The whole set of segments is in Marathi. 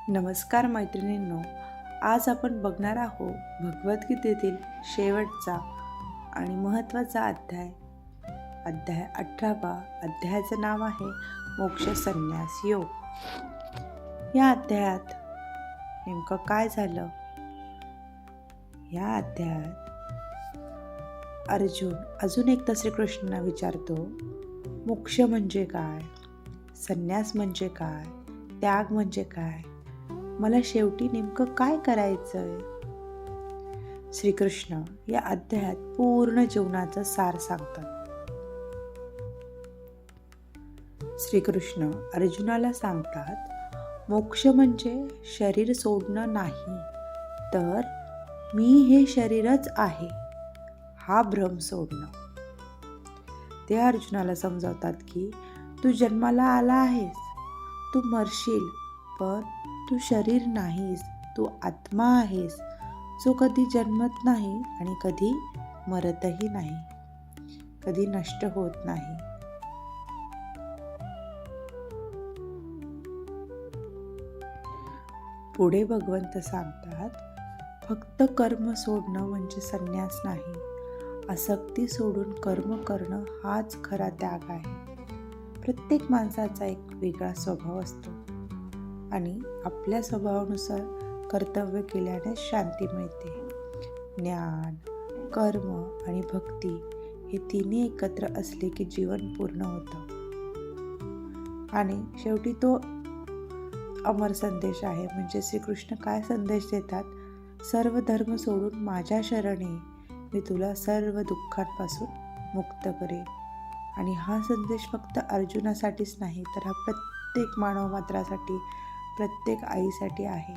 नमस्कार मैत्रिणींनो, आज आपण बघणार आहोत भगवद्गीतेतील शेवटचा आणि महत्त्वाचा अध्याय 18वा. अध्यायाचं नाव आहे मोक्ष संन्यास योग. या अध्यायात नेमकं काय झालं? या अध्यायात अर्जुन अजून एकदा श्रीकृष्णांना विचारतो, मोक्ष म्हणजे काय, संन्यास म्हणजे काय, त्याग म्हणजे काय, मला शेवटी नेमकं काय करायचंय? श्रीकृष्ण या अध्यायात पूर्ण जीवनाचं सार सांगतात. श्रीकृष्ण अर्जुनाला सांगतात, मोक्ष म्हणजे शरीर सोडणं नाही, तर मी हे शरीरच आहे हा भ्रम सोडणं. ते अर्जुनाला समजावतात की तू जन्माला आला आहेस, तू मरशील, पण तू शरीर नाहीस, तू आत्मा आहेस जो कधी जन्मत नाही आणि कधी मरतही नाही, कधी नष्ट होत नाही. पुढे भगवंत सांगतात, फक्त कर्म सोडणं म्हणजे संन्यास नाही, आसक्ती सोडून कर्म करणं हाच खरा त्याग आहे. प्रत्येक माणसाचा एक वेगळा स्वभाव असतो आणि आपल्या स्वभावानुसार कर्तव्य केल्याने शांती मिळते. ज्ञान, कर्म आणि भक्ती हे तिन्ही एकत्र असले की जीवन पूर्ण होतं. आणि शेवटी तो अमर संदेश आहे. म्हणजे श्रीकृष्ण काय संदेश देतात? सर्व धर्म सोडून माझ्या शरणी मी तुला सर्व दुःखांपासून मुक्त करेन. आणि हा संदेश फक्त अर्जुनासाठीच नाही, तर हा प्रत्येक मानव मात्रासाठी, प्रत्येक आईसाठी आहे.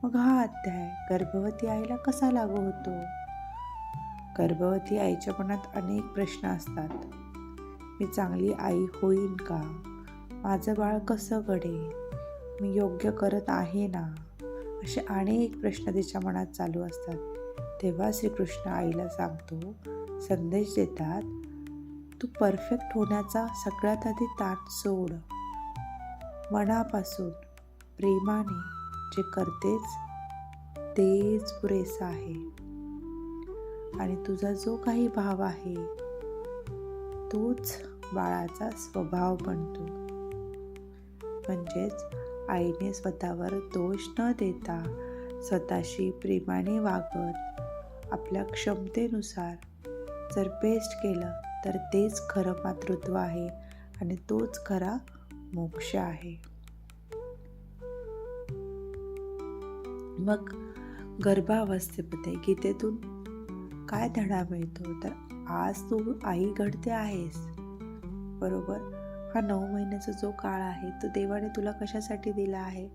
मग हा अध्याय गर्भवती आईला कसा लागू होतो? गर्भवती आईच्या मनात अनेक प्रश्न असतात. मी चांगली आई होईन का? माझं बाळ कसं घडेल? मी योग्य करत आहे ना? असे अनेक प्रश्न तिच्या मनात चालू असतात. तेव्हा श्रीकृष्ण आईला सांगतो, संदेश देतात, तू परफेक्ट होण्याचा सगळ्यात आधी ताण सोड. मनापासून प्रेमाने जे करतेस तेच पुरेसं आहे. आणि तुझा जो काही भाव आहे तोच बाळाचा स्वभाव बनतो. म्हणजेच आईने स्वतःवर दोष न देता स्वतःशी प्रेमाने वागत आपल्या क्षमतेनुसार जर बेस्ट केलं तर तेच खरं मातृत्व आहे आणि तोच खरा मोक्ष आहे. मग गर्भावस्थेमध्ये गीतेतून काय धडा मिळतो? तर आज तू आई घडते आहेस, बरोबर? हा 9 महिन्याचा जो काळ आहे तो देवाने तुला कशासाठी दिला आहे?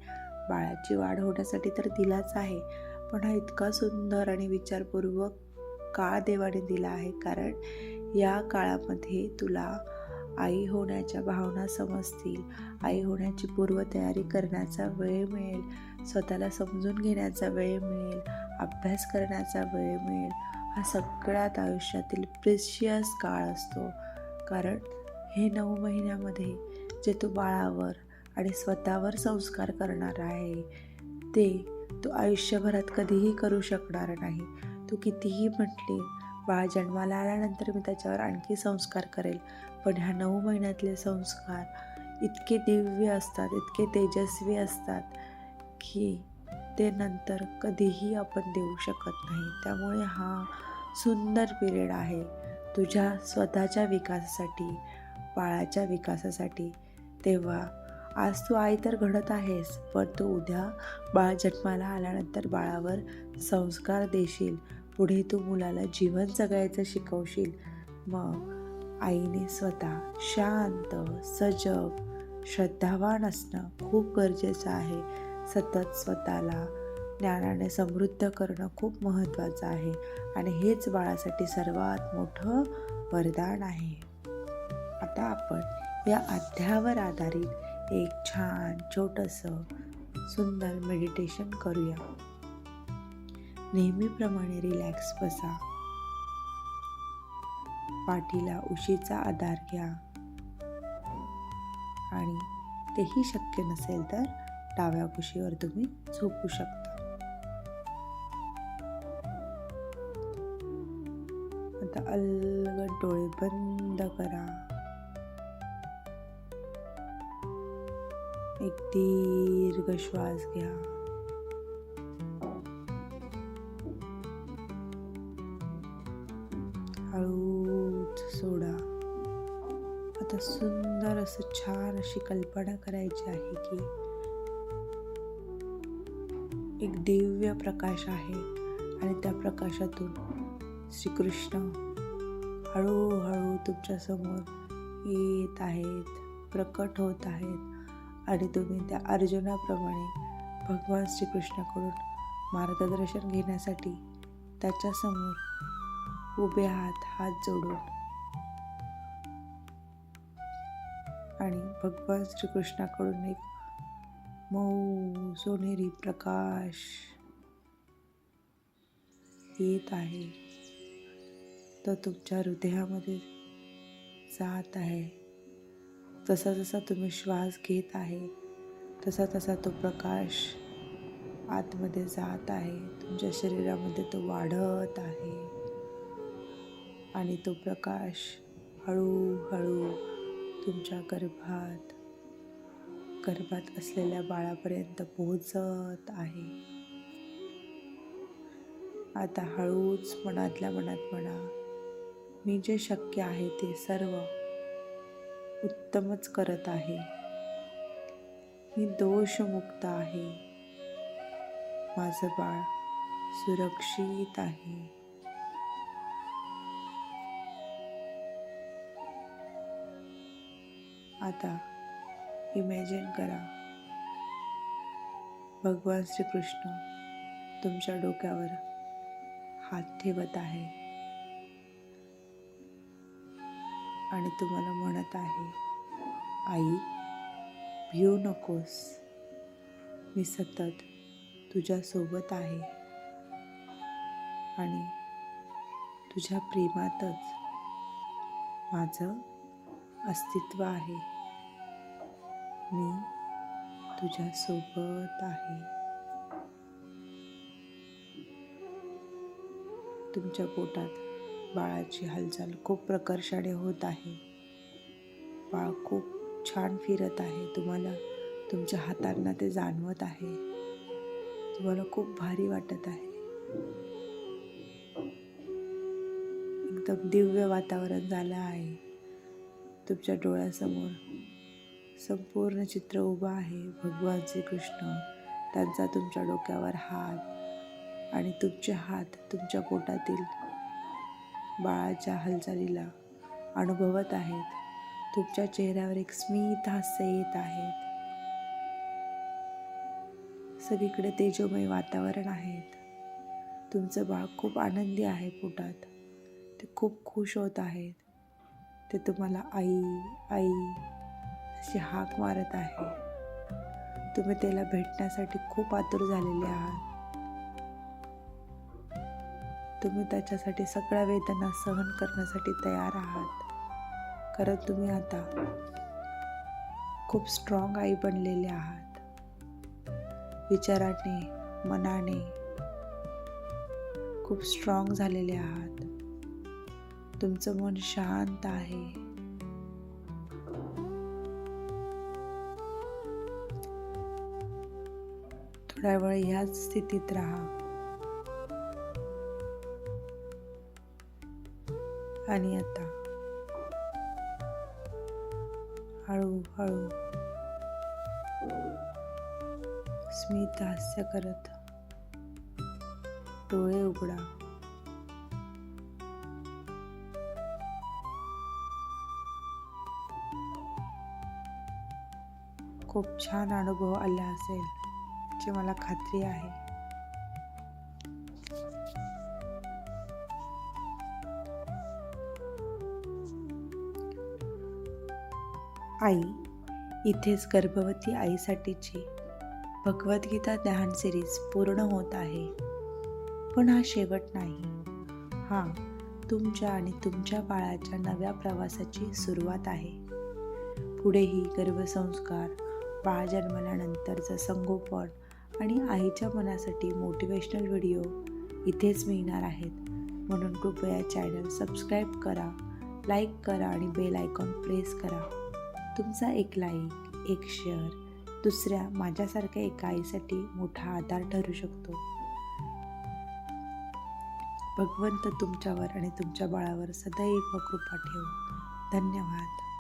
बाळाची वाढ होण्यासाठी तर दिलाच आहे, पण हा इतका सुंदर आणि विचारपूर्वक काळ देवाने दिला आहे, कारण या काळामध्ये तुला आई होण्याच्या भावना समजतील, आई होण्याची पूर्वतयारी करण्याचा वेळ मिळेल, स्वतःला समजून घेण्याचा वेळ मिळेल, अभ्यास करण्याचा वेळ मिळेल. हा सगळ्यात आयुष्यातील प्रेशियस काळ असतो, कारण हे 9 महिन्यामध्ये जे तू बाळावर आणि स्वतःवर संस्कार करणार आहे ते तू आयुष्यभरात कधीही करू शकणार नाही. तू कितीही म्हटले बाळ जन्माला आल्यानंतर मी त्याच्यावर आणखी संस्कार करेल, पण ह्या 9 महिन्यातले संस्कार इतके दिव्य असतात, इतके तेजस्वी असतात की ते नंतर कधीही आपण देऊ शकत नाही. त्यामुळे हा सुंदर पिरियड आहे तुझ्या स्वतःच्या विकासासाठी, बाळाच्या विकासासाठी. तेव्हा आज तू आई तर घडत आहेस, पण तू उद्या बाळ जन्माला आल्यानंतर बाळावर संस्कार देशील, पुढे तू मुलाला जीवन जगायचं शिकवशील. मग आईने स्वतः शांत, सजग, श्रद्धावान असणं खूप गरजेचं आहे. सतत स्वतःला ज्ञानाने समृद्ध करणं खूप महत्त्वाचं आहे आणि हेच बाळासाठी सर्वात मोठं वरदान आहे. आता आपण या अध्यायावर आधारित एक छान छोटंसं सुंदर मेडिटेशन करूया. नेहमीप्रमाणे रिलॅक्स बसा, पाठीला उशीचा आधार घ्या आणि तेही शक्य नसेल तर डाव्या कुशीवर तुम्ही झोपू शकता. आता अलगद डोळे बंद करा. एक दीर्घ श्वास घ्या. हळूच सोडा. आता सुंदर असं छान अशी कल्पना करायची आहे की एक दिव्य प्रकाश आहे आणि त्या प्रकाशातून श्रीकृष्ण हळूहळू तुमच्या समोर येत आहेत, प्रकट होत आहेत आणि तुम्ही त्या अर्जुनाप्रमाणे भगवान श्रीकृष्णाकडून मार्गदर्शन घेण्यासाठी त्याच्यासमोर उभे आहात, हात जोडून. आणि भगवान श्रीकृष्णाकडून एक मऊ सोनेरी प्रकाश येत आहे. तो तुमच्या हृदयामध्ये जात आहे. जसा जसा तुम्ही श्वास घेत आहे तसा तसा तो प्रकाश आतमध्ये जात आहे. तुमच्या शरीरामध्ये तो वाढत आहे आणि तो प्रकाश हळूहळू तुमच्या गर्भात असलेल्या बाळापर्यंत पोहोचत आहे. आता हळूच मनातल्या मनात म्हणा, मी जे शक्य आहे ते सर्व उत्तमच करत आहे. मी दोषमुक्त आहे. माझं बाळ सुरक्षित आहे. आता इमॅजिन करा, भगवान श्रीकृष्ण तुमच्या डोक्यावर हात ठेवत आहे आणि तुम्हाला म्हणत आहे, आई भिऊ नकोस, मी सतत तुझ्या सोबत आहे आणि तुझ्या प्रेमातच माझं अस्तित्व आहे. मी तुझ्या सोबत आहे. तुमच्या पोटात बाळाची हालचाल खूप प्रकर्षाने होत आहे. बाळ खूप छान फिरत आहे. तुम्हाला तुमच्या हातांना ते जाणवत आहे. तुम्हाला खूप भारी वाटत आहे. एकदम दिव्य वातावरण झालं आहे. तुमच्या डोळ्यासमोर संपूर्ण चित्र उभं आहे. भगवान श्रीकृष्ण, त्यांचा तुमच्या डोक्यावर हात आणि तुमचे हात तुमच्या पोटातील बाळाच्या हालचालीला अनुभवत आहेत. तुमच्या चेहऱ्यावर एक स्मित हास्य येत आहे. सगळीकडे तेजोमय वातावरण आहे. तुमचं बाळ खूप आनंदी आहे पोटात. ते खूप खुश होत आहेत. ते तुम्हाला आई आई अशी हाक मारत आहे. तुम्ही त्याला भेटण्यासाठी खूप आतुर झालेले आहात. तुम्ही त्याच्यासाठी सगळ्या वेदना सहन करण्यासाठी तयार आहात. कारण तुम्ही आता खूप स्ट्रॉंग आई बनलेले आहात. विचाराने, मनाने खूप स्ट्रॉंग झालेले आहात. तुमचं मन शांत आहे. थोड्या वेळ ह्याच स्थितीत राहा आणि आता हळूहळू स्मित हास्य करत डोळे उघडा. खूप छान अनुभव आला असेल याची मला खात्री आहे. आई, इथेच गर्भवती आईसाठीची भगवद्गीता ध्यान सिरीज पूर्ण होत आहे. पण हा शेवट नाही. हा तुमच्या आणि तुमच्या बाळाच्या नव्या प्रवासाची सुरुवात आहे. पुढेही गर्भसंस्कार, बाळ जन्मल्यानंतरचं संगोपन आणि आईच्या मनासाठी मोटिवेशनल व्हिडिओ इथेच मिळणार आहेत. म्हणून कृपया चॅनल सबस्क्राईब करा, लाईक करा आणि बेल आयकॉन प्रेस करा. तुमचा एक लाईक, एक शेअर दुसऱ्या माझ्यासारख्या एका आईसाठी मोठा आधार ठरू शकतो. भगवंत तुमच्यावर आणि तुमच्या बाळावर सदैव कृपा ठेवो. धन्यवाद.